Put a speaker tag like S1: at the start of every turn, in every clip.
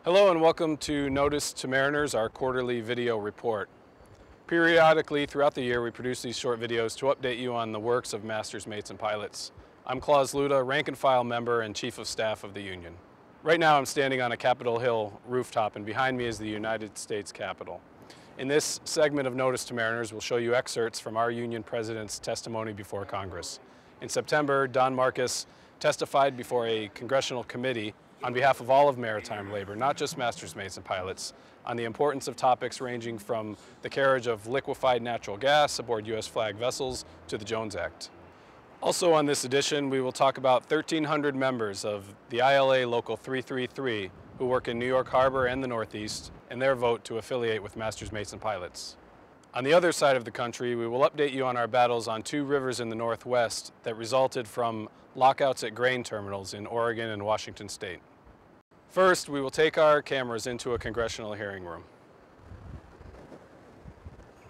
S1: Hello and welcome to Notice to Mariners, our quarterly video report. Periodically throughout the year we produce these short videos to update you on the works of masters, mates, and pilots. I'm Claus Luda, rank and file member and chief of staff of the union. Right now I'm standing on a Capitol Hill rooftop and behind me is the United States Capitol. In this segment of Notice to Mariners we'll show you excerpts from our union president's testimony before Congress. In September, Don Marcus testified before a congressional committee on behalf of all of maritime labor, not just masters, mates, and pilots, on the importance of topics ranging from the carriage of liquefied natural gas aboard U.S. flag vessels to the Jones Act. Also on this edition, we will talk about 1,300 members of the ILWU Local 333 who work in New York Harbor and the Northeast and their vote to affiliate with masters, mates, and pilots. On the other side of the country, we will update you on our battles on two rivers in the Northwest that resulted from lockouts at grain terminals in Oregon and Washington State. First, we will take our cameras into a congressional hearing room.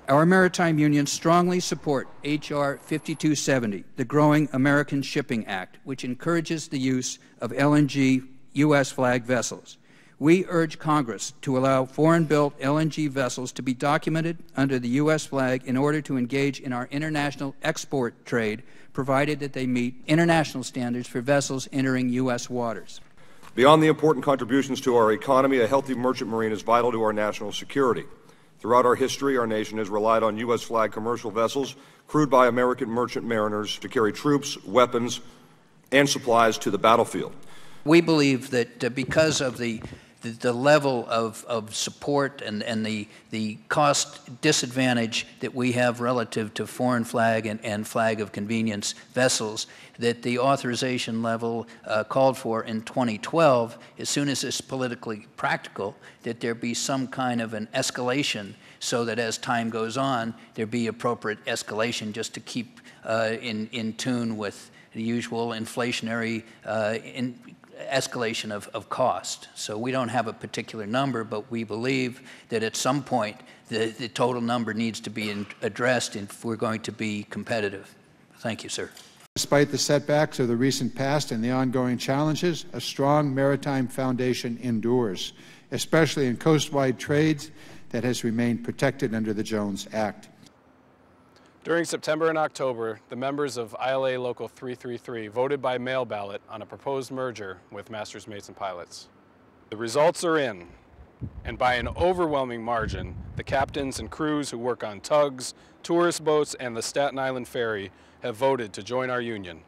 S2: Our maritime unions strongly support H.R. 5270, the Growing American Shipping Act, which encourages the use of LNG U.S. flag vessels. We urge Congress to allow foreign-built LNG vessels to be documented under the U.S. flag in order to engage in our international export trade, provided that they meet international standards for vessels entering U.S. waters.
S3: Beyond the important contributions to our economy, a healthy merchant marine is vital to our national security. Throughout our history, our nation has relied on U.S. flag commercial vessels crewed by American merchant mariners to carry troops, weapons, and supplies to the battlefield.
S2: We believe that because of the level of support and the cost disadvantage that we have relative to foreign flag and flag of convenience vessels, that the authorization level called for in 2012, as soon as it's politically practical, that there be some kind of an escalation so that as time goes on, there be appropriate escalation just to keep in tune with the usual inflationary escalation of cost. So we don't have a particular number, but we believe that at some point the total number needs to be addressed if we're going to be competitive. Thank you, sir.
S4: Despite the setbacks of the recent past and the ongoing challenges, a strong maritime foundation endures, especially in coastwide trades that has remained protected under the Jones Act.
S1: During September and October, the members of ILWU Local 333 voted by mail ballot on a proposed merger with masters, mates, and pilots. The results are in, and by an overwhelming margin, the captains and crews who work on tugs, tourist boats, and the Staten Island Ferry have voted to join our union.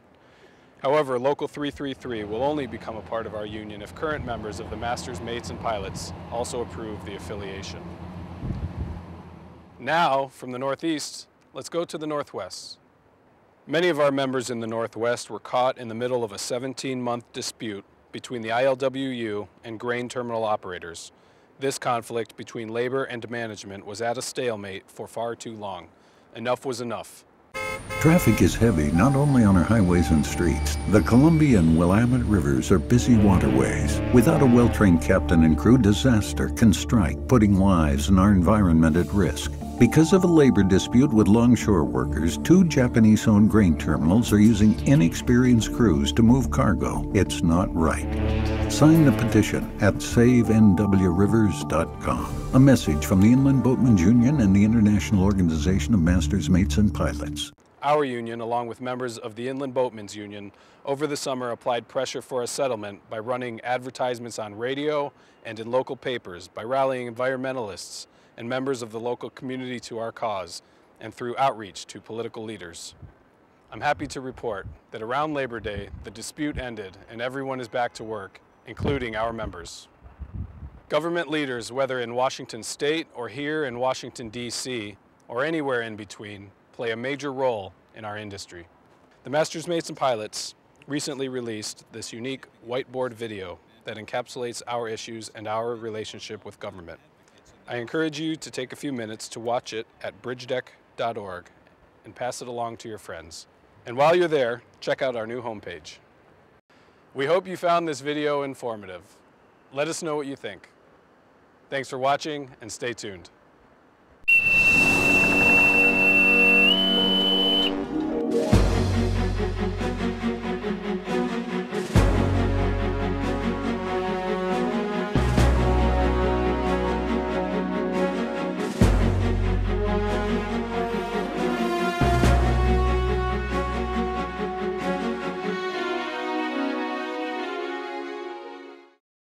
S1: However, Local 333 will only become a part of our union if current members of the masters, mates, and pilots also approve the affiliation. Now, from the Northeast, let's go to the Northwest. Many of our members in the Northwest were caught in the middle of a 17-month dispute between the ILWU and grain terminal operators. This conflict between labor and management was at a stalemate for far too long. Enough was enough.
S5: Traffic is heavy not only on our highways and streets. The Columbia and Willamette rivers are busy waterways. Without a well-trained captain and crew, disaster can strike, putting lives and our environment at risk. Because of a labor dispute with longshore workers, two Japanese-owned grain terminals are using inexperienced crews to move cargo. It's not right. Sign the petition at savenwrivers.com. A message from the Inland Boatmen's Union and the International Organization of Masters, Mates, and Pilots.
S1: Our union, along with members of the Inland Boatmen's Union, over the summer applied pressure for a settlement by running advertisements on radio and in local papers, by rallying environmentalists and members of the local community to our cause, and through outreach to political leaders. I'm happy to report that around Labor Day, the dispute ended and everyone is back to work, including our members. Government leaders, whether in Washington State or here in Washington, D.C., or anywhere in between, play a major role in our industry. The Masters, Mates, and Pilots recently released this unique whiteboard video that encapsulates our issues and our relationship with government. I encourage you to take a few minutes to watch it at bridgedeck.org and pass it along to your friends. And while you're there, check out our new homepage. We hope you found this video informative. Let us know what you think. Thanks for watching and stay tuned.